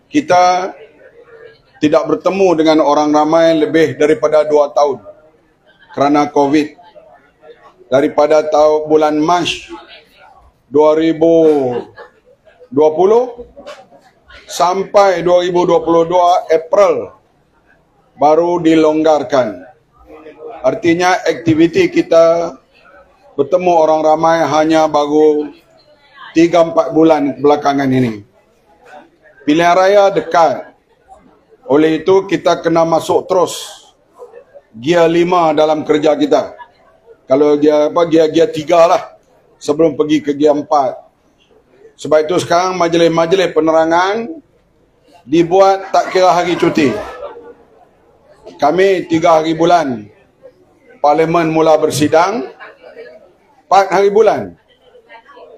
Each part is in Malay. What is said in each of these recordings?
kita tidak bertemu dengan orang ramai lebih daripada 2 tahun kerana COVID. Daripada bulan Mac 2020 sampai 2022 April baru dilonggarkan. Artinya aktiviti kita bertemu orang ramai hanya baru 3-4 bulan belakangan ini. Pilihan raya dekat. Oleh itu kita kena masuk terus gear 5 dalam kerja kita. Kalau gear 3 lah sebelum pergi ke gear 4. Sebab itu sekarang majlis-majlis penerangan dibuat tak kira hari cuti. Kami 3 hari bulan Parlimen mula bersidang, 4 hari bulan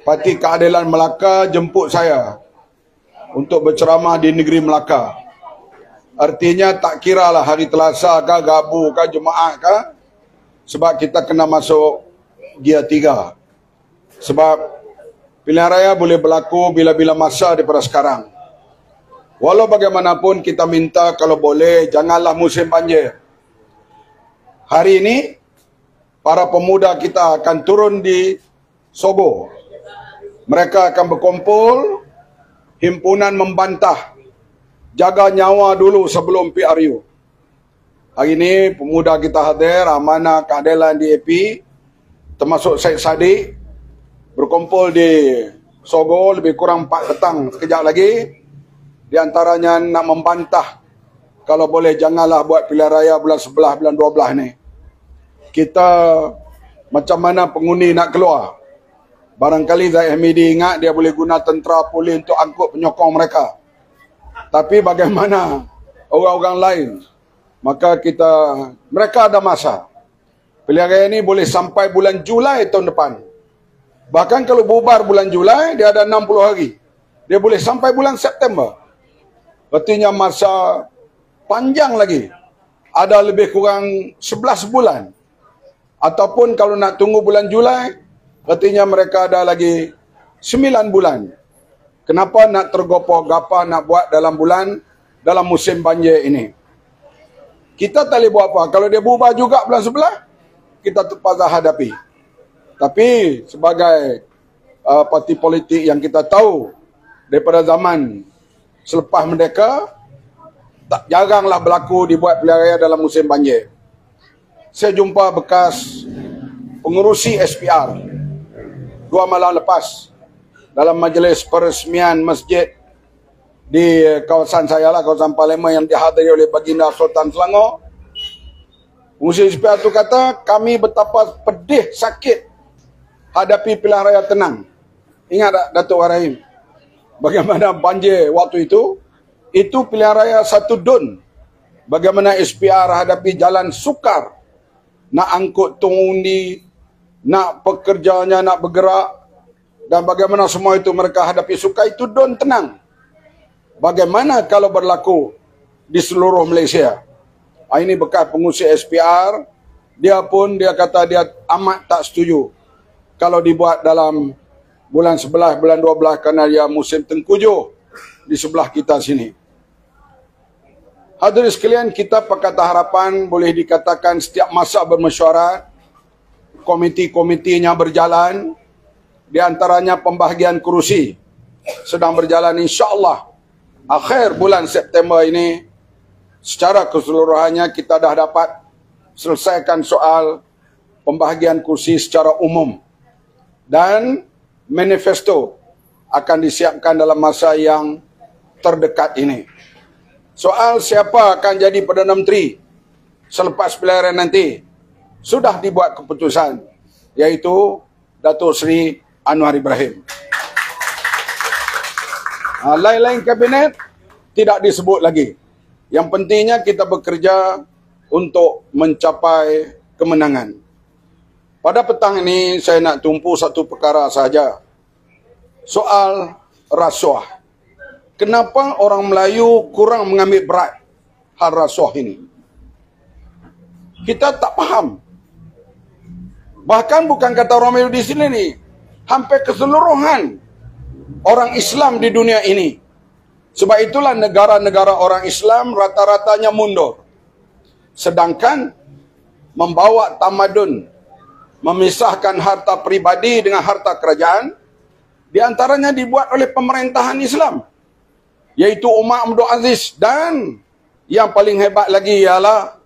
Parti Keadilan Melaka jemput saya untuk berceramah di negeri Melaka. Artinya tak kira lah hari Selasa ke, Rabu ke, Jumaat ke, sebab kita kena masuk gear 3. Sebab pilihan raya boleh berlaku bila-bila masa daripada sekarang. Walau bagaimanapun kita minta kalau boleh janganlah musim banjir. Hari ini para pemuda kita akan turun di Sogo. Mereka akan berkumpul, himpunan membantah, jaga nyawa dulu sebelum PRU. Hari ini pemuda kita hadir, Amanah Keadilan DAP, termasuk Syed Saddiq, berkumpul di Sogo lebih kurang 4 petang sekejap lagi. Di antaranya nak membantah, kalau boleh janganlah buat pilihan raya bulan 11, bulan 12 ni. Kita macam mana pengundi nak keluar. Barangkali Zahid Hamidi ingat dia boleh guna tentera polis untuk angkut penyokong mereka. Tapi bagaimana orang-orang lain? Maka mereka ada masa. Pilihan raya ini boleh sampai bulan Julai tahun depan. Bahkan kalau bubar bulan Julai, dia ada 60 hari. Dia boleh sampai bulan September. Artinya masa panjang lagi. Ada lebih kurang 11 bulan. Ataupun kalau nak tunggu bulan Julai, artinya mereka ada lagi 9 bulan. Kenapa nak tergopoh-gapa nak buat dalam musim banjir ini? Kita tak boleh buat apa. Kalau dia berubah juga bulan 11, kita terpaksa hadapi. Tapi sebagai parti politik yang kita tahu daripada zaman selepas merdeka, tak jaranglah berlaku dibuat pilihan raya dalam musim banjir. Saya jumpa bekas pengerusi SPR 2 malam lepas dalam majlis peresmian masjid di kawasan saya lah, kawasan Parlimen yang dihadiri oleh Baginda Sultan Selangor. Pengerusi SPR itu kata, kami betapa pedih, sakit hadapi pilihan raya tenang. Ingat tak Datuk Warahim? Bagaimana banjir waktu itu? Itu pilihan raya 1 dun. Bagaimana SPR hadapi jalan sukar. Nak angkut pengundi, nak pekerjanya nak bergerak. Dan bagaimana semua itu mereka hadapi sukar, itu dun tenang. Bagaimana kalau berlaku di seluruh Malaysia? Ini bekas pengurusi SPR. Dia kata dia amat tak setuju kalau dibuat dalam bulan 11, bulan 12 kerana dia musim tengkujuh di sebelah kita sini. Hadirin sekalian, kita Pakatan Harapan boleh dikatakan setiap masa bermesyuarat, komiti-komitinya berjalan, di antaranya pembahagian kerusi sedang berjalan, insya-Allah akhir bulan September ini secara keseluruhannya kita dah dapat selesaikan soal pembahagian kursi secara umum. Dan manifesto akan disiapkan dalam masa yang terdekat ini. Soal siapa akan jadi Perdana Menteri selepas pilihan raya nanti sudah dibuat keputusan, iaitu Datuk Seri Anwar Ibrahim. Lain-lain kabinet tidak disebut lagi. Yang pentingnya kita bekerja untuk mencapai kemenangan. Pada petang ini saya nak tumpu satu perkara sahaja. Soal rasuah. Kenapa orang Melayu kurang mengambil berat hal rasuah ini? Kita tak faham. Bahkan bukan kata orang Melayu di sini ni, hampir keseluruhan orang Islam di dunia ini Sebab itulah negara-negara orang Islam rata-ratanya mundur. Sedangkan membawa tamadun, memisahkan harta pribadi dengan harta kerajaan, di antaranya dibuat oleh pemerintahan Islam, yaitu Umar Abdul Aziz, dan yang paling hebat lagi ialah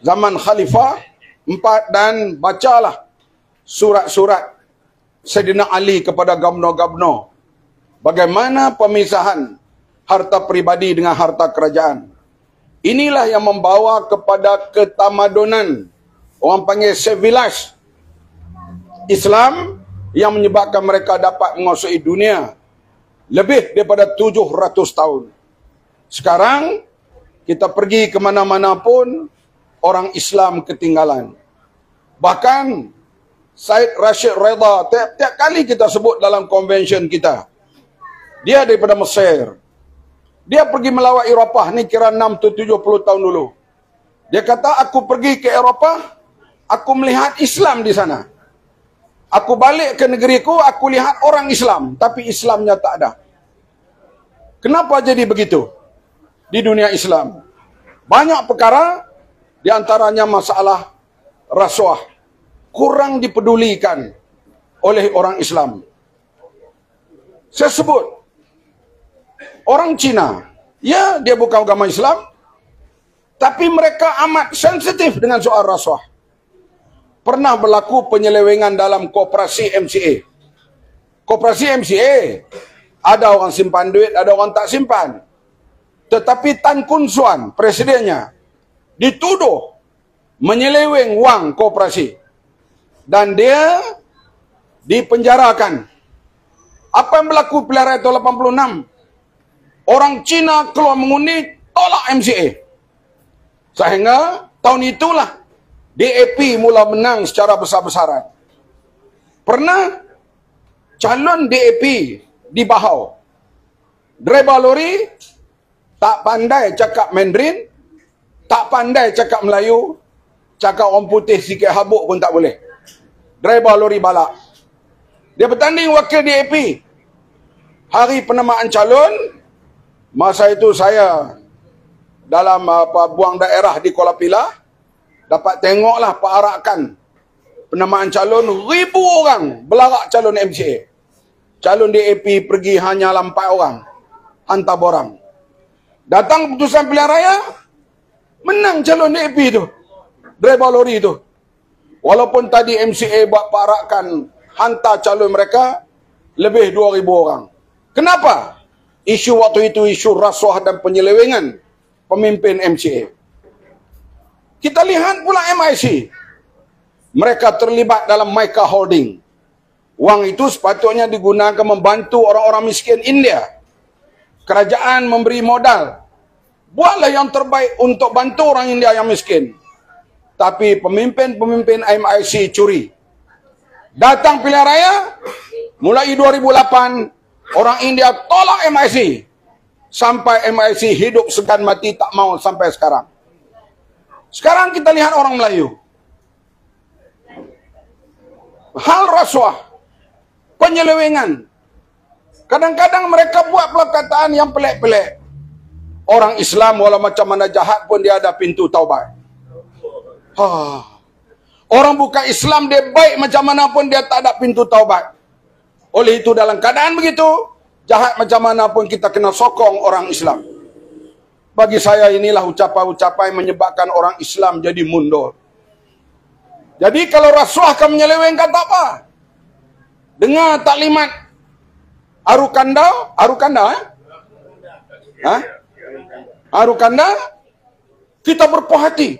zaman Khalifah 4, dan bacalah surat-surat Saidina Ali kepada gubernur-gubernur bagaimana pemisahan harta pribadi dengan harta kerajaan. Inilah yang membawa kepada ketamadunan, orang panggil civilized Islam, yang menyebabkan mereka dapat menguasai dunia lebih daripada 700 tahun. Sekarang kita pergi ke mana-mana pun orang Islam ketinggalan. Bahkan Syed Rashid Rida, tiap kali kita sebut dalam konvensyen kita, dia daripada Mesir. Dia pergi melawat Eropah, ni kira 6-70 tahun dulu. Dia kata, aku pergi ke Eropah, aku melihat Islam di sana. Aku balik ke negeriku, aku lihat orang Islam, tapi Islamnya tak ada. Kenapa jadi begitu di dunia Islam? Banyak perkara, di antaranya masalah rasuah, kurang dipedulikan oleh orang Islam. Saya sebut, orang Cina, ya dia bukan agama Islam, tapi mereka amat sensitif dengan soal rasuah. Pernah berlaku penyelewengan dalam koperasi MCA. Koperasi MCA, ada orang simpan duit, ada orang tak simpan. Tetapi Tan Kun Suan, presidennya, dituduh menyeleweng wang koperasi. Dan dia dipenjarakan. Apa yang berlaku pilihan raya tahun 86? Orang Cina keluar mengundi, tolak MCA. Sehingga tahun itulah DAP mula menang secara besar-besaran. Pernah calon DAP di Bahau, driver lori tak pandai cakap Mandarin, tak pandai cakap Melayu, cakap orang putih sikit habuk pun tak boleh. Driver lori balak. Dia bertanding wakil DAP. Hari penamaan calon, masa itu saya dalam buang daerah di Kuala Pilah, dapat tengoklah perarakan penamaan calon, 1,000 orang belarak calon MCA. Calon DAP pergi hanya 4 orang, hantar borang. Datang keputusan pilihan raya, menang calon DAP tu, driver lori tu. Walaupun tadi MCA buat perarakan hantar calon mereka lebih 2,000 orang. Kenapa? Isu waktu itu isu rasuah dan penyelewengan pemimpin MCA. Kita lihat pula MIC. Mereka terlibat dalam Mica Holding. Wang itu sepatutnya digunakan membantu orang-orang miskin India. Kerajaan memberi modal. Buatlah yang terbaik untuk bantu orang India yang miskin. Tapi pemimpin-pemimpin MIC curi. Datang pilihan raya, mulai 2008, orang India tolak MIC. Sampai MIC hidup segan mati tak mau sampai sekarang. Sekarang kita lihat orang Melayu. Hal rasuah, penyelewengan. Kadang-kadang mereka buat perkataan yang pelik-pelik. Orang Islam walau macam mana jahat pun dia ada pintu taubat. Orang bukan Islam dia baik macam mana pun dia tak ada pintu taubat. Oleh itu dalam keadaan begitu, jahat macam mana pun kita kena sokong orang Islam. Bagi saya inilah ucapan-ucapan yang menyebabkan orang Islam jadi mundur. Jadi kalau rasuah akan menyelewengkan tak apa. Dengar taklimat Arukanda, Arukanda, kita berpuas hati,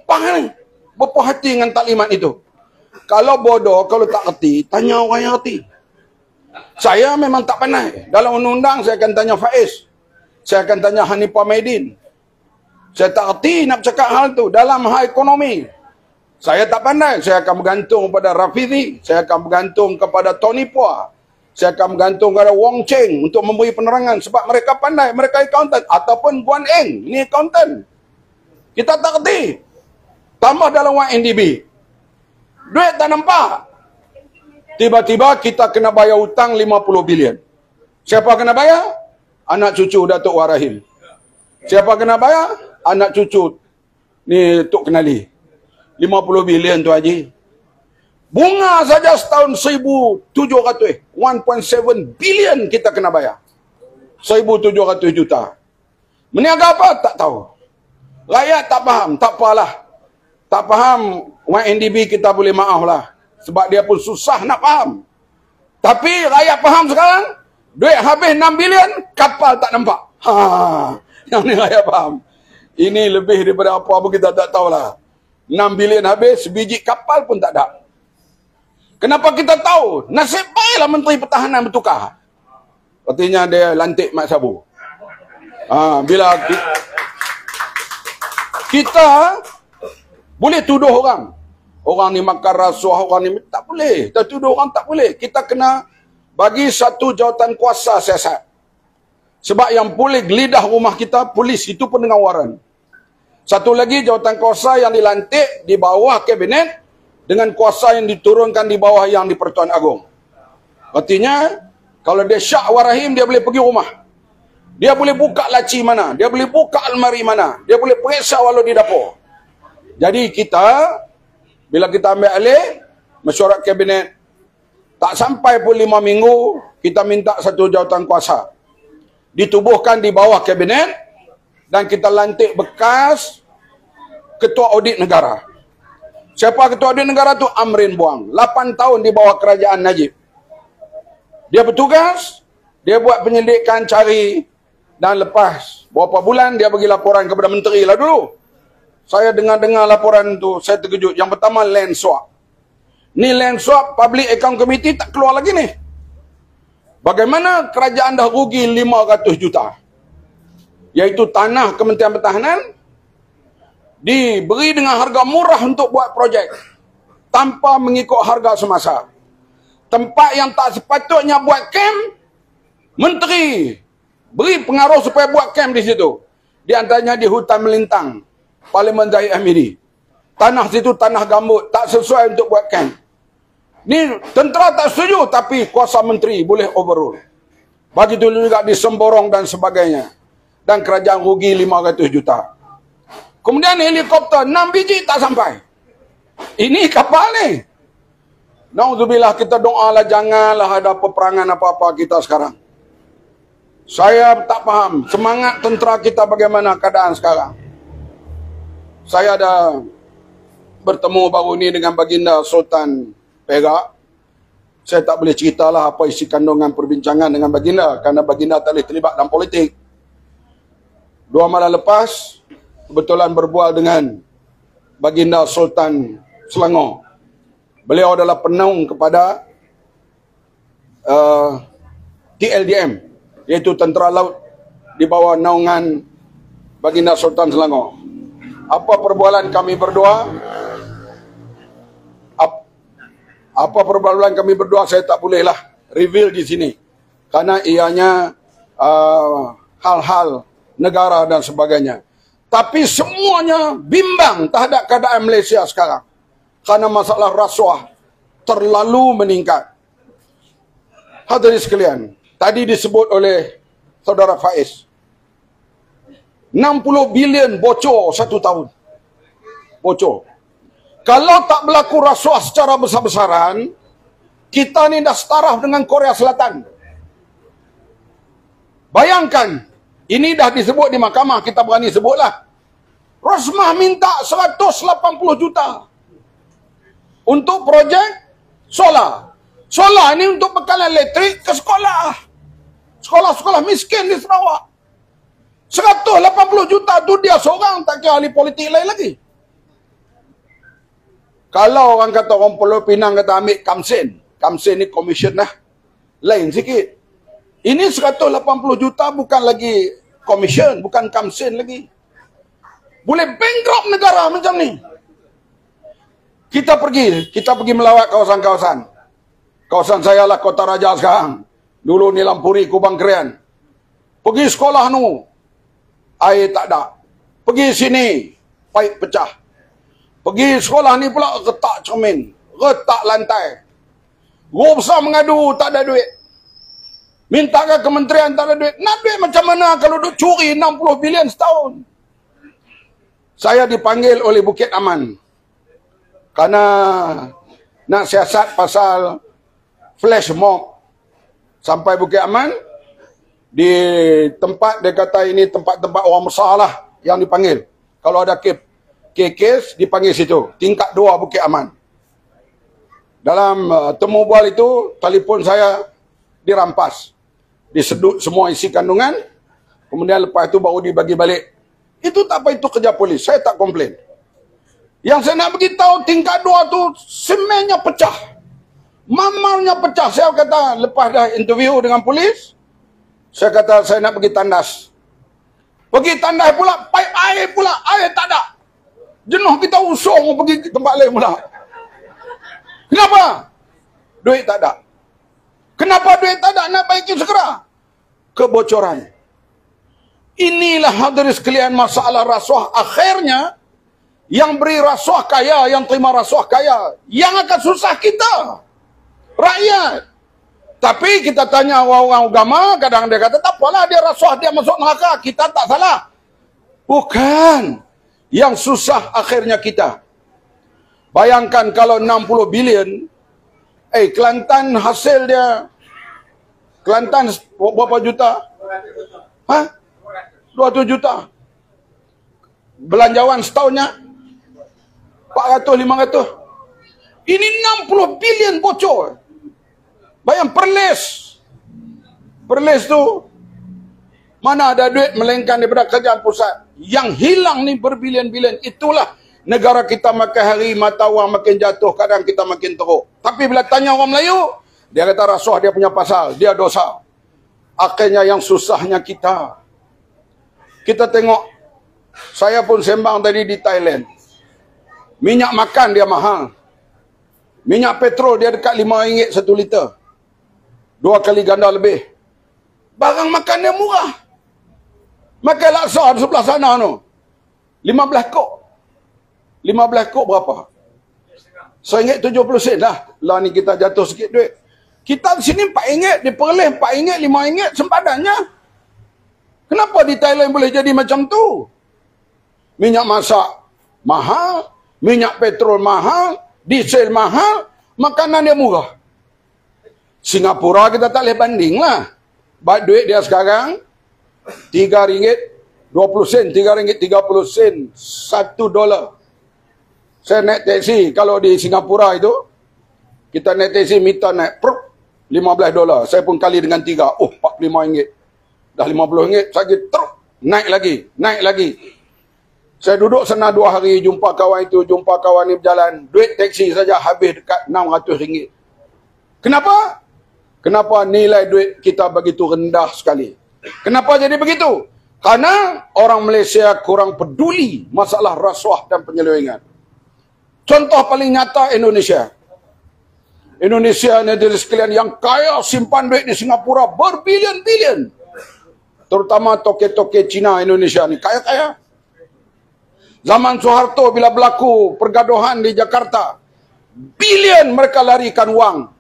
berpuas hati dengan taklimat itu. Kalau bodoh, kalau tak erti, tanya orang yang erti. Saya memang tak pandai. Dalam undang-undang saya akan tanya Faiz. Saya akan tanya Hanifah Maidin. Saya tak erti nak cakap hal tu. Dalam hal ekonomi, saya tak pandai. Saya akan bergantung kepada Rafizi. Saya akan bergantung kepada Tony Pua. Saya akan bergantung kepada Wong Cheng untuk memberi penerangan. Sebab mereka pandai. Mereka accountant. Ataupun Guan Eng. Ini accountant. Kita tak erti. Tambah dalam wang NDB. Duit tak nampak. Tiba-tiba kita kena bayar hutang 50 bilion. Siapa kena bayar? anak cucu Datuk Warahim. Siapa kena bayar? Anak cucu ni Tok Kenali. 50 bilion tu Haji. Bunga saja setahun 1,700. 1.7 bilion kita kena bayar. 1,700 juta. Meniaga apa? Tak tahu. Rakyat tak faham. Tak apalah. Tak faham, YNDB kita boleh maaf lah. Sebab dia pun susah nak faham. Tapi rakyat faham sekarang. Duit habis 6 bilion, kapal tak nampak. Yang ni rakyat faham. Ini lebih daripada apa-apa kita tak tahulah. 6 bilion habis, sebiji kapal pun tak ada. Kenapa kita tahu? Nasib baiklah Menteri Pertahanan bertukar. Artinya dia lantik Mat Sabu. Bila kita boleh tuduh orang. Orang ni makan rasuah, orang ni tak boleh. Kita tuduh orang tak boleh. Kita kena bagi satu jawatan kuasa siasat. Sebab yang boleh gelidah rumah kita, polis, itu pun dengan waran. Satu lagi jawatan kuasa yang dilantik di bawah kabinet dengan kuasa yang diturunkan di bawah yang di Pertuan Agong. Artinya, kalau dia syak Warahim, dia boleh pergi rumah. Dia boleh buka laci mana, dia boleh buka almari mana, dia boleh periksa walau di dapur. Jadi kita, bila kita ambil alih, mesyuarat kabinet, tak sampai pun 5 minggu, kita minta satu jawatan kuasa. Ditubuhkan di bawah kabinet, dan kita lantik bekas Ketua Audit Negara. Siapa Ketua Audit Negara tu? Amrin Buang. 8 tahun di bawah kerajaan Najib. Dia bertugas, dia buat penyelidikan, cari, dan lepas beberapa bulan dia bagi laporan kepada menteri lah dulu. Saya dengar-dengar laporan tu, saya terkejut. Yang pertama, land swap. Ni land swap, Public Account Committee tak keluar lagi ni. Bagaimana kerajaan dah rugi 500 juta? Iaitu tanah Kementerian Pertahanan diberi dengan harga murah untuk buat projek tanpa mengikut harga semasa. Tempat yang tak sepatutnya buat camp, menteri beri pengaruh supaya buat camp di situ. Di antaranya di hutan melintang Parlimen Zahid Hamidi. Tanah situ tanah gambut, tak sesuai untuk buat camp. Ni tentera tak setuju, tapi kuasa menteri boleh overrule. Begitu juga di Semborong dan sebagainya. Dan kerajaan rugi 500 juta. Kemudian helikopter 6 biji tak sampai. Ini kapal ni. Nauzubillah, kita doalah janganlah ada peperangan apa-apa kita sekarang. Saya tak faham semangat tentera kita bagaimana keadaan sekarang. Saya ada bertemu baru ni dengan Baginda Sultan Perak. Saya tak boleh ceritalah apa isi kandungan perbincangan dengan Baginda, kerana Baginda tak boleh terlibat dalam politik. 2 malam lepas, kebetulan berbual dengan Baginda Sultan Selangor. Beliau adalah penaung kepada TLDM, iaitu Tentera Laut di bawah naungan Baginda Sultan Selangor. Apa perbualan kami berdua? Apa perbualan kami berdua saya tak bolehlah reveal di sini. Karena ianya hal-hal negara dan sebagainya. Tapi semuanya bimbang terhadap keadaan Malaysia sekarang. Karena masalah rasuah terlalu meningkat. Hadirin sekalian, tadi disebut oleh Saudara Faiz. 60 bilion bocor 1 tahun. Bocor. Kalau tak berlaku rasuah secara besar-besaran, kita ni dah setaraf dengan Korea Selatan. Bayangkan, ini dah disebut di mahkamah, kita berani sebutlah. Rosmah minta 180 juta untuk projek solar. Solar ni untuk bekalan elektrik ke sekolah. Sekolah-sekolah miskin di Sarawak. 180 juta tu dia seorang, tak kira ahli politik lain lagi. Kalau orang kata orang Pulau Pinang kata ambil Kamsen. Kamsen ni komisen lah. Lain sikit. Ini 180 juta bukan lagi komisen, bukan Kamsen lagi. Boleh bankrupt negara macam ni. Kita pergi melawat kawasan-kawasan. Kawasan saya lah Kota Raja sekarang. Dulu Nilampuri, Kubang Kerian. Pergi sekolah nu, air tak ada. Pergi sini, paip pecah. Pergi sekolah ni pula retak cermin, retak lantai. Guru besar mengadu tak ada duit. Minta ke kementerian tak ada duit. Nak duit macam mana kalau duk curi 60 bilion setahun? Saya dipanggil oleh Bukit Aman. Karena nak siasat pasal flash mob. Sampai Bukit Aman, di tempat dia kata ini tempat-tempat orang besar lah yang dipanggil. Kalau ada kes dipanggil situ. Tingkat 2 Bukit Aman. Dalam temu bual itu, telefon saya dirampas. Disedut semua isi kandungan. Kemudian lepas itu baru dibagi balik. Itu tak apa, itu kerja polis. Saya tak komplain. Yang saya nak beritahu, tingkat 2 tu semennya pecah. Mamalnya pecah. Saya kata, lepas dah interview dengan polis, saya kata, saya nak pergi tandas. Pergi tandas pula, paip air pula, air tak ada. Jenuh kita usung pergi ke tempat lain pula. Kenapa? Duit tak ada. Kenapa duit tak ada? Nak baiki segera. Kebocoran. Inilah hadirin sekalian masalah rasuah. Akhirnya, yang beri rasuah kaya, yang terima rasuah kaya. Yang akan susah kita. Rakyat. Tapi kita tanya orang agama, kadang dia kata, tak apalah dia rasuah, dia masuk neraka. Kita tak salah. Bukan. Yang susah akhirnya kita. Bayangkan kalau 60 bilion, Kelantan hasil dia, Kelantan berapa juta? 200 juta. Belanjawan setahunnya 400-500. Ini 60 bilion bocor. Bayang Perlis. Perlis tu mana ada duit melainkan daripada kerajaan pusat. Yang hilang ni berbilion-bilion. Itulah negara kita makin hari, mata wang makin jatuh, kadang kita makin teruk. Tapi bila tanya orang Melayu, dia kata rasuah dia punya pasal, dia dosa. Akhirnya yang susahnya kita. Kita tengok, saya pun sembang tadi di Thailand. Minyak makan dia mahal. Minyak petrol dia dekat RM5 1 liter. 2 kali ganda lebih. Barang makan dia murah. Makan laksa di sebelah sana tu. 15 kok. 15 kok berapa? RM1.70 lah. Lah ni kita jatuh sikit duit. Kita di sini RM4, di Perlis RM4, RM5 sempadannya. Kenapa di Thailand boleh jadi macam tu? Minyak masak mahal, minyak petrol mahal, diesel mahal, makanan dia murah. Singapura kita tak boleh banding lah. Baik duit dia sekarang RM3.20, RM3.30, $1. Saya naik teksi, kalau di Singapura itu, kita naik teksi, meter naik, $15. Saya pun kali dengan 3, RM45. Dah RM50, saya naik lagi. Saya duduk sana 2 hari, jumpa kawan itu, jumpa kawan ini berjalan. Duit teksi saja habis dekat RM600. Kenapa? Kenapa nilai duit kita begitu rendah sekali? Kenapa jadi begitu? Karena orang Malaysia kurang peduli masalah rasuah dan penyelewengan. Contoh paling nyata Indonesia. Indonesia ni dari sekalian yang kaya simpan duit di Singapura berbilion-bilion. Terutama toke-toke Cina Indonesia ni kaya-kaya. Zaman Soeharto bila berlaku pergaduhan di Jakarta, bilion mereka larikan wang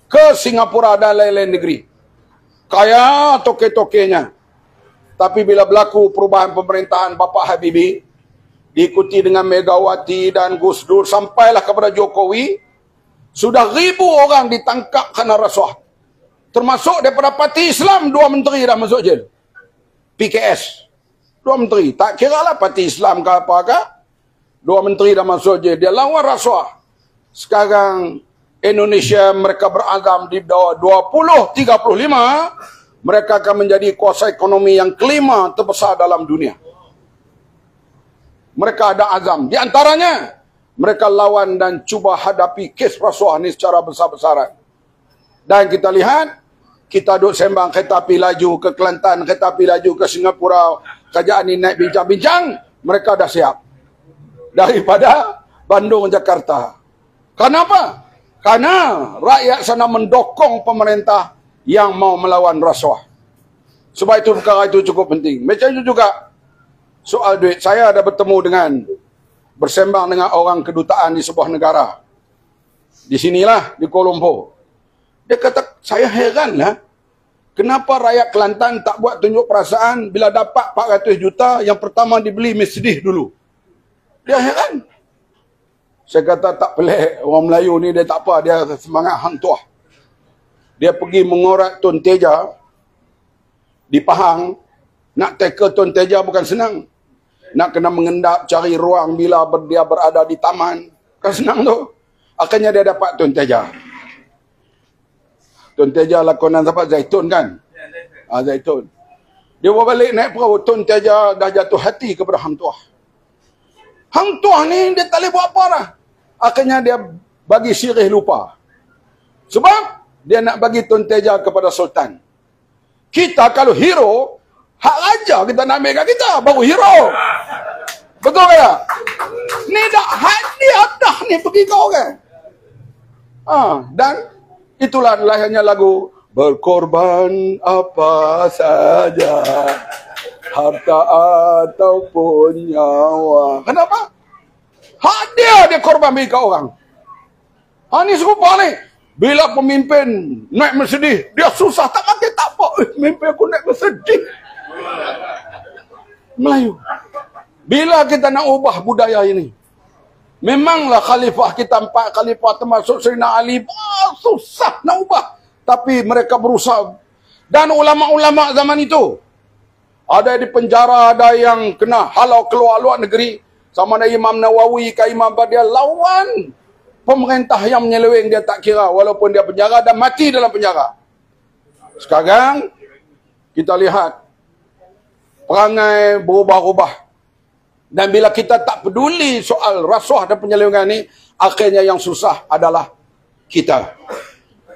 ke Singapura dan lain-lain negeri. Kaya toke-tokenya. Tapi bila berlaku perubahan pemerintahan Bapak Habibie, diikuti dengan Megawati dan Gus Dur, sampailah kepada Jokowi, sudah 1,000 orang ditangkap kerana rasuah. Termasuk daripada parti Islam, 2 menteri dah masuk jel. PKS. 2 menteri. Tak kira lah parti Islam ke apa-apa. 2 menteri dah masuk jel. Dia lawan rasuah. Sekarang Indonesia mereka berazam di bawah 2035, mereka akan menjadi kuasa ekonomi yang kelima terbesar dalam dunia. Mereka ada azam. Di antaranya, mereka lawan dan cuba hadapi kes rasuah ini secara besar-besaran. Dan kita lihat, kita duduk sembang kereta api laju ke Kelantan, kereta api laju ke Singapura, kerajaan ini naik bincang-bincang, mereka dah siap. Daripada Bandung, Jakarta. Kenapa? Karena rakyat sana mendokong pemerintah yang mau melawan rasuah. Sebab itu perkara itu cukup penting. Macam itu juga soal duit. Saya ada bersembang dengan orang kedutaan di sebuah negara. Di sinilah, di Kuala Lumpur. Dia kata, saya heran lah. Kenapa rakyat Kelantan tak buat tunjuk perasaan bila dapat 400 juta, yang pertama dibeli Mercedes dulu? Dia heran. Saya kata tak pelik, orang Melayu ni dia tak apa, dia semangat hang tuah. Dia pergi mengorat Tun Teja di Pahang. Nak tackle Tun Teja bukan senang. Nak kena mengendap, cari ruang bila dia berada di taman. Bukan senang tu. Akhirnya dia dapat Tun Teja. Tun Teja lakonan siapa? Zaitun kan? Zaitun. Dia bawa balik naik perahu. Tun Teja dah jatuh hati kepada Hang Tuah. Hang Tuah ni dia tak boleh buat apa dah. Akhirnya dia bagi sirih lupa. Sebab dia nak bagi Tun Teja kepada Sultan. Kita kalau hero, hak raja kita nak ambil kat kita, baru hero. Betul ke tak? Ni dah hak dia dah ni pergi ke orang. Dan itulah lahirnya lagu berkorban apa saja, harta ataupun nyawa. Kenapa? Hak dia korban bagi ke orang. Ni serupa ni. Bila pemimpin naik Mercedes, dia susah tak pakai tak apa. Mimpi aku naik Mercedes. Melayu. Bila kita nak ubah budaya ini, memanglah khalifah kita 4 khalifah termasuk Sayyidina Ali, susah nak ubah. Tapi mereka berusaha. Dan ulama-ulama zaman itu, ada di penjara, ada yang kena halau keluar luar negeri. Sama ada Imam Nawawi ke Imam Badial, lawan pemerintah yang menyeleweng, dia tak kira. Walaupun dia penjara dan mati dalam penjara. Sekarang, kita lihat, perangai berubah-ubah. Dan bila kita tak peduli soal rasuah dan penyelewengan ini, akhirnya yang susah adalah kita.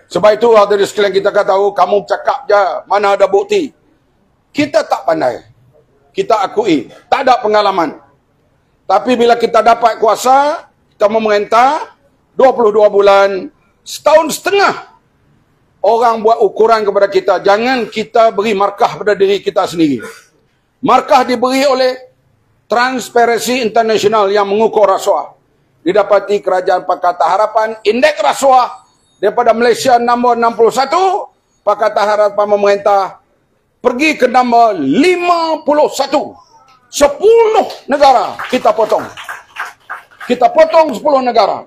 Sebab itu hadirin sekalian, kita kata tahu, kamu cakap je, mana ada bukti. Kita tak pandai. Kita akui, tak ada pengalaman. Tapi bila kita dapat kuasa, kita memerintah 22 bulan, setahun setengah, orang buat ukuran kepada kita. Jangan kita beri markah pada diri kita sendiri. Markah diberi oleh Transparency International yang mengukur rasuah. Didapati Kerajaan Pakatan Harapan, indeks rasuah daripada Malaysia nombor 61, Pakatan Harapan memerintah pergi ke nombor 51. 10 negara kita potong. Kita potong 10 negara.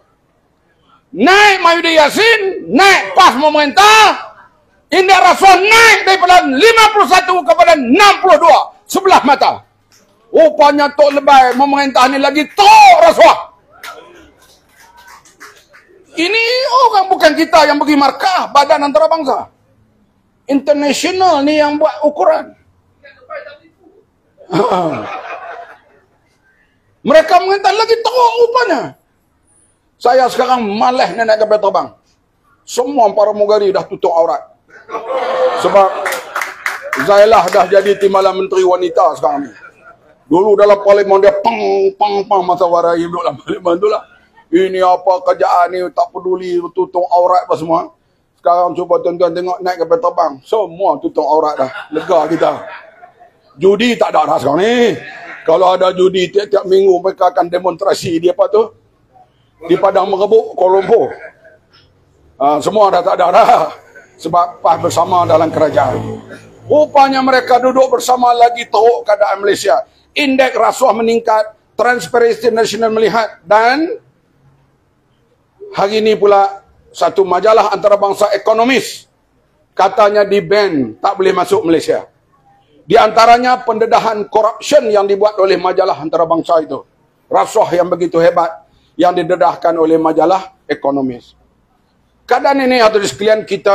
Naik Mahyudin Yassin, naik PAS memerintah, indeks rasuah naik daripada 51 kepada 62. Sebelah mata. Rupanya Tok Lebay memerintah ni lagi tok rasuah. Ini orang bukan kita yang bagi markah, Badan Antarabangsa. International ni yang buat ukuran. Mereka memerintah lagi tok rupanya. Saya sekarang malas nak naik kapal terbang. Semua para mugari dah tutup aurat. Sebab Zailah dah jadi timbalan menteri wanita sekarang ni. Dulu dalam parlimen dia pang masa warai duduk dalam parlimen tu lah. Ini apa kerjaan ni, tak peduli tutup aurat apa semua. Sekarang cuba tuan-tuan tengok naik kapal terbang. Semua tutup aurat dah. Lega kita. Judi tak ada dah sekarang ni. Kalau ada judi tiap-tiap minggu mereka akan demonstrasi di apa tu? Di Padang Merebuk, Kuala Lumpur. Semua dah tak ada dah. Sebab PAS bersama dalam kerajaan. Rupanya mereka duduk bersama lagi teruk keadaan Malaysia. Indeks rasuah meningkat. Transparency International melihat. Dan hari ini pula satu majalah antarabangsa ekonomis katanya di-ban, tak boleh masuk Malaysia. Di antaranya pendedahan corruption yang dibuat oleh majalah antarabangsa itu. Rasuah yang begitu hebat yang didedahkan oleh majalah ekonomis. Keadaan ini hadirin sekalian, kita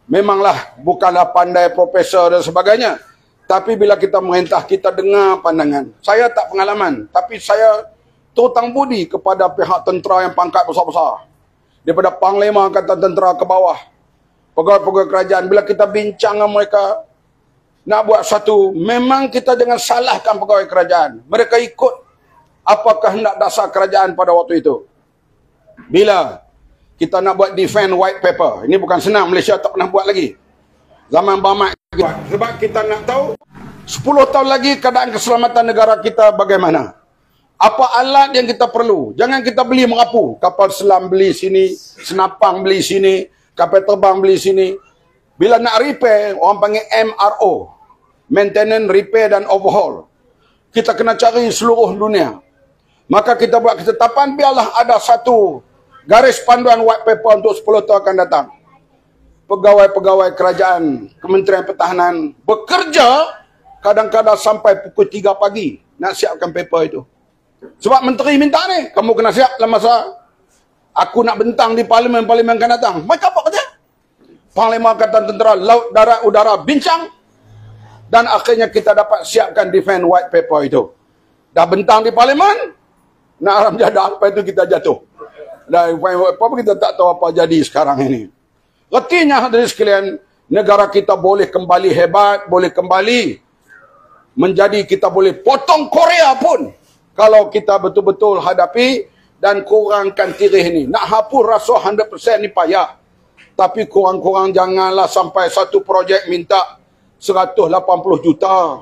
memanglah bukanlah pandai profesor dan sebagainya. Tapi bila kita merintah, kita dengar pandangan. Saya tak pengalaman, tapi saya terhutang budi kepada pihak tentera yang pangkat besar-besar. Daripada Panglima Angkatan Tentera ke bawah, pegawai-pegawai kerajaan. Bila kita bincang dengan mereka, nak buat satu, memang kita jangan salahkan pegawai kerajaan. Mereka ikut apakah hendak dasar kerajaan pada waktu itu. Bila kita nak buat defend white paper, ini bukan senang, Malaysia tak pernah buat lagi. Zaman Bamak. Sebab kita nak tahu 10 tahun lagi keadaan keselamatan negara kita bagaimana. Apa alat yang kita perlu. Jangan kita beli merapu. Kapal selam beli sini, senapang beli sini, kapal terbang beli sini. Bila nak repair, orang panggil MRO. Maintenance, Repair dan Overhaul. Kita kena cari seluruh dunia. Maka kita buat ketetapan, biarlah ada satu garis panduan white paper untuk 10 tahun akan datang. Pegawai-pegawai kerajaan, Kementerian Pertahanan bekerja kadang-kadang sampai pukul 3 pagi nak siapkan paper itu. Sebab menteri minta ni, kamu kena siap dalam masa aku nak bentang di parlimen-parlimen akan datang. Mereka apa kata? Panglima Angkatan Tentera Laut, Darat, Udara bincang dan akhirnya kita dapat siapkan defense white paper itu. Dah bentang di parlimen, nak haram jadah, lepas itu kita jatuh. Dan apa kita tak tahu apa jadi sekarang ini. Artinya hadirin sekalian, negara kita boleh kembali hebat, boleh kembali menjadi, kita boleh potong Korea pun kalau kita betul-betul hadapi dan kurangkan tirih ni. Nak hapus rasuah 100% ni payah. Tapi kurang-kurang janganlah sampai satu projek minta 180 juta.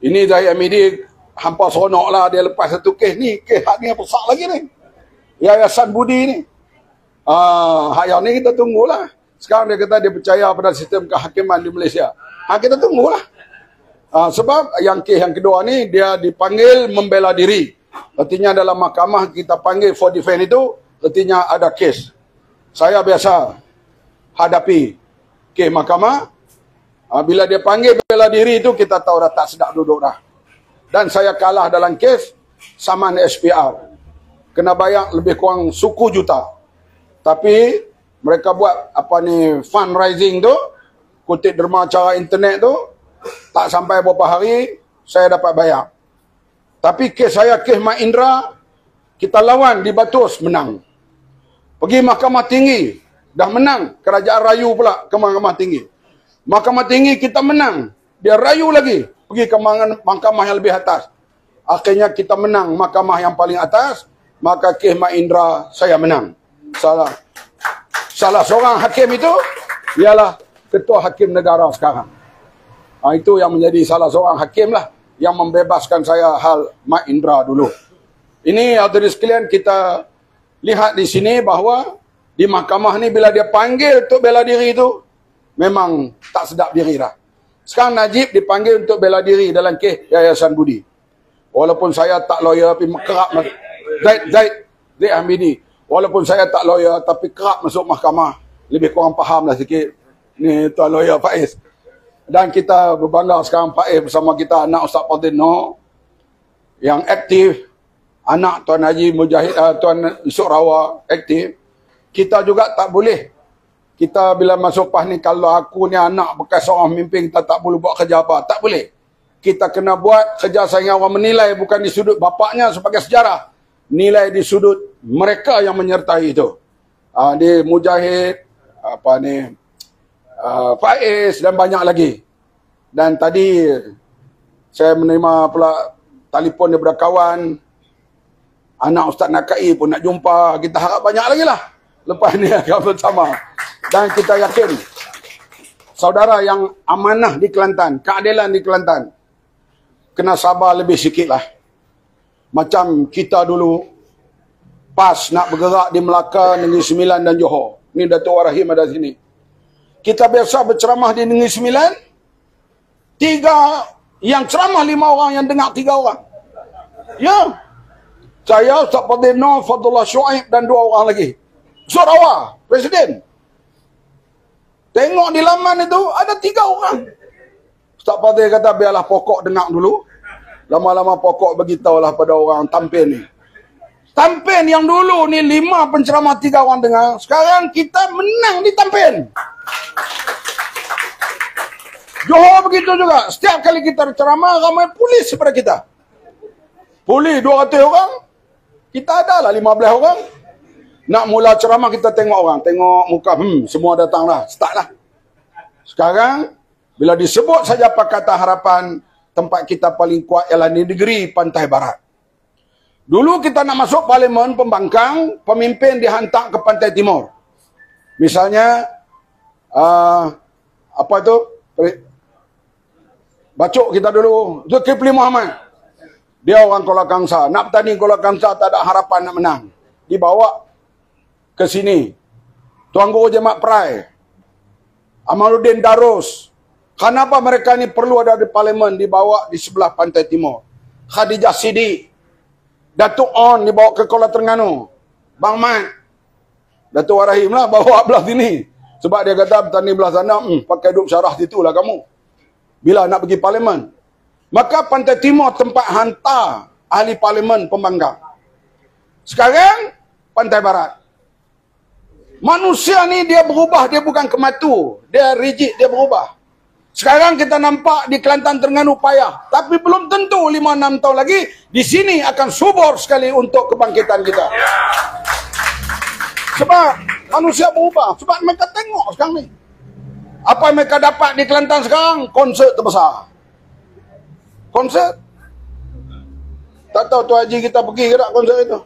Ini Zahid Hamidi hampa seronok lah dia lepas satu kes ni. Kes hak ni yang besar lagi ni. Yayasan Budi ni. Hak yang ni kita tunggulah. Sekarang dia kata dia percaya pada sistem kehakiman di Malaysia. Kita tunggulah. Sebab yang kes yang kedua ni dia dipanggil membela diri. Artinya dalam mahkamah kita panggil for defense itu, artinya ada kes. Saya biasa hadapi kes mahkamah. Bila dia panggil bela diri itu, kita tahu dah tak sedap duduk dah. Dan saya kalah dalam kes saman SPR. Kena bayar lebih kurang suku juta. Tapi mereka buat apa ni fundraising tu, kutip derma cara internet tu, tak sampai beberapa hari saya dapat bayar. Tapi kes saya, kes Mak Indra, kita lawan di Batus, menang. Pergi Mahkamah Tinggi, dah menang. Kerajaan rayu pula ke Mahkamah Tinggi. Mahkamah Tinggi kita menang, dia rayu lagi, pergi ke mahkamah yang lebih atas. Akhirnya kita menang mahkamah yang paling atas, maka kes Mak Indra saya menang. Salah seorang hakim itu ialah ketua hakim negara sekarang. Itu yang menjadi salah seorang hakim lah yang membebaskan saya hal Mak Indra dulu. Ini hadirin sekalian, kita lihat di sini bahawa di mahkamah ni bila dia panggil untuk bela diri itu, memang tak sedap diri dah. Sekarang Najib dipanggil untuk bela diri dalam kes Yayasan Budi. Walaupun saya tak lawyer, tapi kerap Zahid Hamidi. Walaupun saya tak lawyer, tapi kerap masuk mahkamah. Lebih kurang faham lah sikit. Ni tuan lawyer Faiz. Dan kita berbangga sekarang Faiz bersama kita, anak Ustaz Fadil Noor yang aktif. Anak Tuan Haji Mujahid, Tuan Yusuf Rawa aktif. Kita juga tak boleh. Kita bila masuk PAS ni, kalau aku ni anak bekas seorang pemimpin, kita tak boleh buat kerja apa. Tak boleh. Kita kena buat kerja sehingga orang menilai bukan di sudut bapaknya sebagai sejarah. Nilai di sudut mereka yang menyertai itu. Di Mujahid, Faiz dan banyak lagi. Dan tadi saya menerima pula telefon daripada kawan. Anak Ustaz Nakai pun nak jumpa. Kita harap banyak lagi lah. Lepas ni akan bersama. Dan kita yakin saudara yang amanah di Kelantan, keadilan di Kelantan, kena sabar lebih sikit lah. Macam kita dulu PAS nak bergerak di Melaka, Negeri Sembilan dan Johor. Ni Datuk Warahim ada sini. Kita biasa berceramah di Negeri Sembilan, yang ceramah 5 orang, yang dengar 3 orang. Ya. Saya, Ustaz Fadil Noor, Fadullah Shu'aib dan 2 orang lagi. Sarawak, Presiden. Tengok di laman itu, ada 3 orang. Ustaz Fadil kata, biarlah pokok dengar dulu. Lama-lama pokok beritahulah pada orang tampil ni. Tampil yang dulu ni 5 penceramah 3 orang dengar. Sekarang kita menang di tampil. Johor begitu juga. Setiap kali kita berceramah, ramai polis daripada kita. Polis 200 orang. Kita ada lah 15 orang. Nak mula ceramah kita tengok orang. Tengok muka. Semua datang lah. Start lah. Sekarang, bila disebut saja Pakatan Harapan, tempat kita paling kuat ialah di negeri Pantai Barat. Dulu kita nak masuk parlimen pembangkang, pemimpin dihantar ke Pantai Timur. Misalnya, apa itu? Bacok kita dulu. Zulkifli Muhammad. Dia orang Kuala Kangsar. Nak bertanding Kuala Kangsar, tak ada harapan nak menang. Dibawa ke sini. Tuan Guru Jemaat Perai. Amaluddin Darus. Kenapa mereka ni perlu ada di parlimen, dibawa di sebelah pantai timur? Khadijah Sidi, Datuk On dibawa ke Kuala Terengganu. Bang Mat, Datuk Warahim lah bawa belah sini. Sebab dia kata petani belah sana, pakai duk syarah situ lah kamu. Bila nak pergi parlimen. Maka pantai timur tempat hantar ahli parlimen pembangkang. Sekarang, pantai barat. Manusia ni dia berubah, dia bukan kematu. Dia rigid, dia berubah. Sekarang kita nampak di Kelantan Terengganu payah. Tapi belum tentu 5-6 tahun lagi, di sini akan subur sekali untuk kebangkitan kita. Sebab manusia berubah. Sebab mereka tengok sekarang ni. Apa yang mereka dapat di Kelantan sekarang? Konsert terbesar. Konsert. Tak tahu tu Haji kita pergi ke tak konsert itu?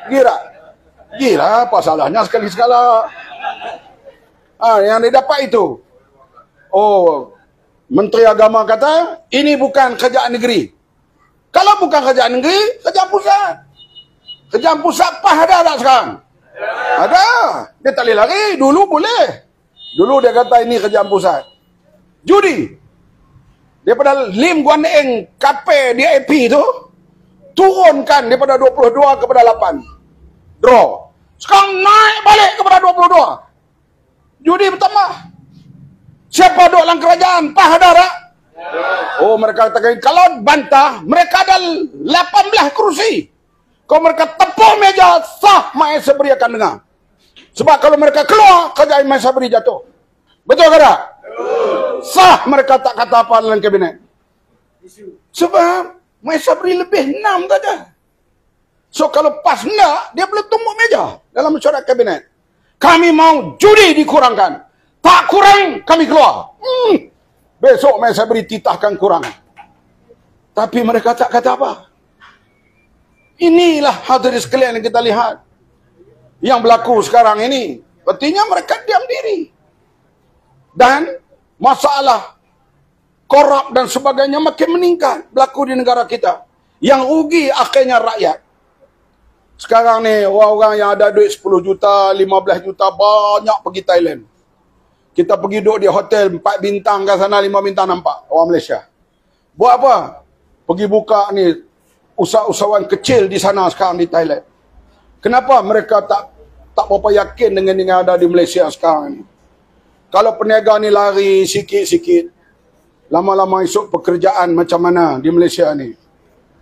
Pergi tak? Pergi lah. Apa salahnya sekali-sekala. Yang dia dapat itu. Oh, Menteri Agama kata, ini bukan kerajaan negeri. Kalau bukan kerajaan negeri, kerajaan pusat. Kerajaan pusat PAS ada tak sekarang? Ada. Dia tak boleh lari. Dulu boleh. Dulu dia kata ini kerajaan pusat. Judi. Daripada Lim Guan Eng KP DAP tu, turunkan daripada 22 kepada 8. Draw. Sekarang naik balik kepada 22. Judi bertambah. Siapa duduk dalam kerajaan? PAS ada tak? Oh, mereka katakan, kalau bantah, mereka ada 18 kerusi. Kalau mereka tepuk meja, sah Mai Sabri akan dengar. Sebab kalau mereka keluar, kerajaan Mai Sabri jatuh. Betul ke tak? Sah mereka tak kata apa dalam kabinet. Sebab Mai Sabri lebih 6 saja. So kalau PAS nak, dia boleh tumbuk meja dalam mesyuarat kabinet. Kami mau judi dikurangkan. Tak kurang, kami keluar. Besok Mai Sabri titahkan kurang. Tapi mereka tak kata apa. Inilah hadirin sekalian yang kita lihat. Yang berlaku sekarang ini. Artinya mereka diam diri. Dan masalah korup dan sebagainya makin meningkat berlaku di negara kita. Yang rugi akhirnya rakyat. Sekarang ni orang-orang yang ada duit 10 juta, 15 juta banyak pergi Thailand. Kita pergi duduk di hotel 4 bintang ke sana, 5 bintang nampak orang Malaysia. Buat apa? Pergi buka ni usahawan kecil di sana sekarang di Thailand. Kenapa mereka tak berapa yakin dengan yang ada di Malaysia sekarang ni? Kalau peniaga ni lari sikit-sikit, lama-lama esok pekerjaan macam mana di Malaysia ni?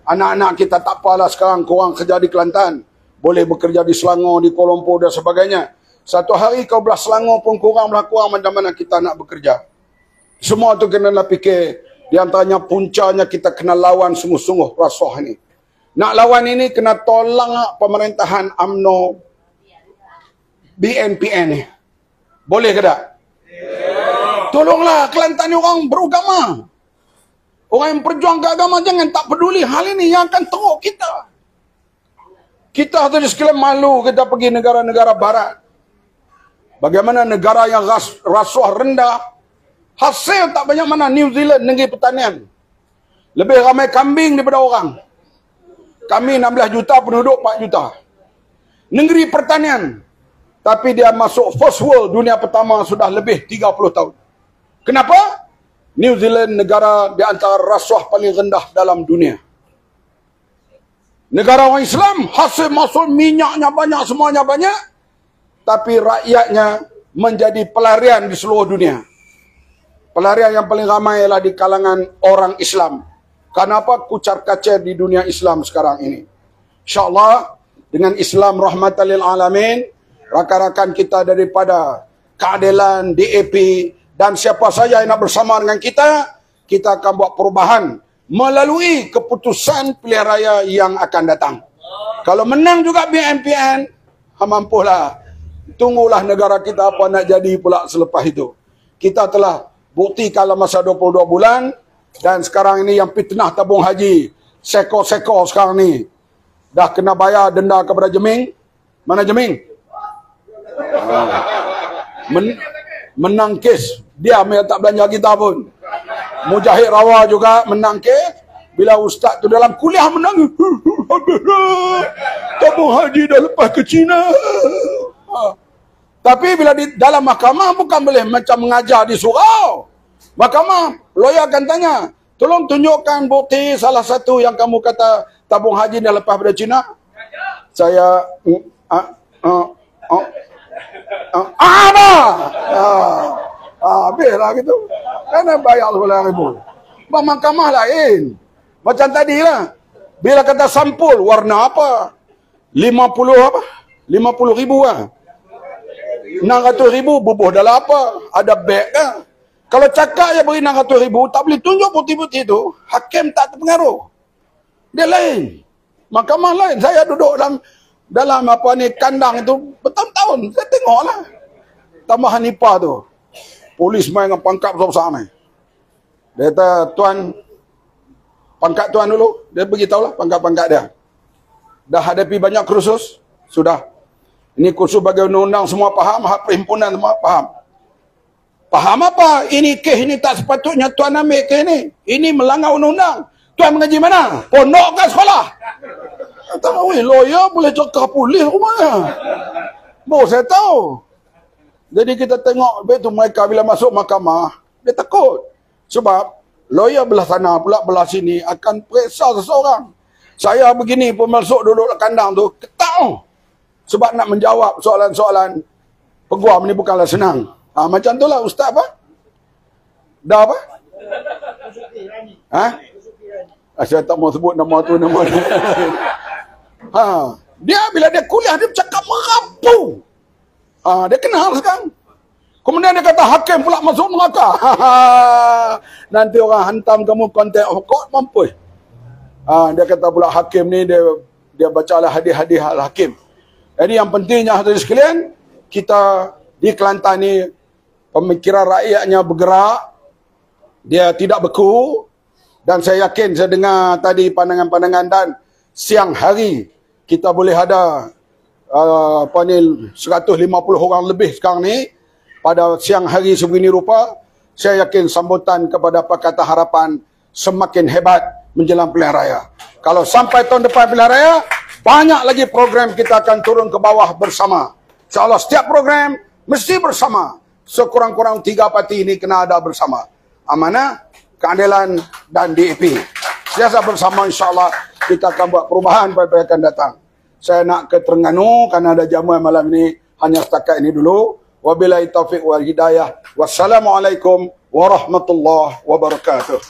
Anak-anak kita tak apalah sekarang korang kerja di Kelantan, boleh bekerja di Selangor, di Kuala Lumpur dan sebagainya. Satu hari kau belah Selangor pun kurang macam mana kita nak bekerja. Semua tu kena nak fikir. Di antaranya puncanya kita kena lawan sungguh-sungguh rasuah ni. Nak lawan ini kena tolong pemerintahan UMNO BNPN ni. Boleh ke tak? Tolonglah Kelantan ni orang beragama. Orang yang berjuang ke agama jangan tak peduli hal ini yang akan teruk kita. Kita tadi sekalian malu kita pergi negara-negara barat. Bagaimana negara yang rasuah rendah, hasil tak banyak mana. New Zealand, negeri pertanian. Lebih ramai kambing daripada orang. Kami 16 juta, penduduk 4 juta. Negeri pertanian. Tapi dia masuk first world, dunia pertama sudah lebih 30 tahun. Kenapa? New Zealand negara di antara rasuah paling rendah dalam dunia. Negara orang Islam, hasil masuk minyaknya banyak, semuanya banyak. Tapi rakyatnya menjadi pelarian di seluruh dunia. Pelarian yang paling ramai ialah di kalangan orang Islam. Kenapa? Kucar-kacir di dunia Islam sekarang ini. InsyaAllah, dengan Islam rahmatan lil alamin, rakan-rakan kita daripada keadilan, DAP, dan siapa saja yang nak bersama dengan kita akan buat perubahan melalui keputusan pilihan raya yang akan datang. Kalau menang juga BNPN, mampulah. Tunggulah negara kita apa nak jadi pula selepas itu. Kita telah buktikan dalam masa 22 bulan. Dan sekarang ini yang fitnah tabung haji. Seko-seko sekarang ni. Dah kena bayar denda kepada Jeming. Mana Jeming? Menang kes. Dia tak belanja kita pun. Mujahid Rawa juga menang kes. Bila ustaz tu dalam kuliah menang. Tabung haji dah lepas ke China. Tapi bila di dalam mahkamah bukan boleh macam mengajar di surau. Mahkamah, lawyer akan tanya, tolong tunjukkan bukti salah satu yang kamu kata tabung haji dah lepas pada Cina. Saya habislah gitu. Kena bayar RM10,000. Mahkamah lain. Macam tadi lah. Bila kata sampul, warna apa? 50 apa? 50,000 lah. 600,000 bubuh dalam apa? Ada beg kan? Kalau cakap dia beri 600,000, tak boleh tunjuk bukti-bukti itu, hakim tak terpengaruh. Dia lain. Mahkamah lain. Saya duduk dalam apa ni kandang itu bertahun-tahun. Saya tengoklah. Tambah Hanifah tu. Polis main dengan pangkat besar-besar ni. Dia kata, tuan, pangkat tuan dulu. Dia beritahulah pangkat-pangkat dia. Dah hadapi banyak kursus? Sudah. Ini kursus bagi undang-undang semua faham, hak perhimpunan semua faham. Faham apa? Ini kes ini tak sepatutnya tuan ambil kes ini. Ini melanggar undang-undang. Tuan mengaji mana? Pondok ke sekolah? Tahu, lawyer boleh cakap polis rumahnya. Baru saya tahu. Jadi kita tengok betul mereka bila masuk mahkamah, dia takut. Sebab lawyer belah sana pula belah sini akan periksa seseorang. Saya begini pun masuk duduk kandang tu, ketak. Sebab nak menjawab soalan-soalan peguam ni bukanlah senang. Macam tu lah ustaz apa? Dah apa? Saya tak mau sebut nama tu, nama dia. Dia bila dia kuliah dia bercakap merapu. Dia kenal sekarang. Kemudian dia kata hakim pula masuk neraka. Nanti orang hantam kamu contempt of court mampus. Dia kata pula hakim ni dia bacalah hadis-hadis al-hakim. Jadi yang pentingnya hadirin sekalian, kita di Kelantan ni pemikiran rakyatnya bergerak, dia tidak beku, dan saya yakin saya dengar tadi pandangan-pandangan dan siang hari kita boleh ada 150 orang lebih sekarang ni pada siang hari sebegini rupa. Saya yakin sambutan kepada Pakatan Harapan semakin hebat menjelang pilihan raya. Kalau sampai tahun depan pilihan raya, banyak lagi program kita akan turun ke bawah bersama. InsyaAllah setiap program mesti bersama. Sekurang-kurang 3 parti ini kena ada bersama. Amanah, Keadilan dan DAP. Sentiasa bersama insyaAllah kita akan buat perubahan pada yang akan datang. Saya nak ke Terengganu kerana ada jamuan malam ini. Hanya setakat ini dulu. Wabillahi taufiq wal hidayah. Wassalamualaikum warahmatullahi wabarakatuh.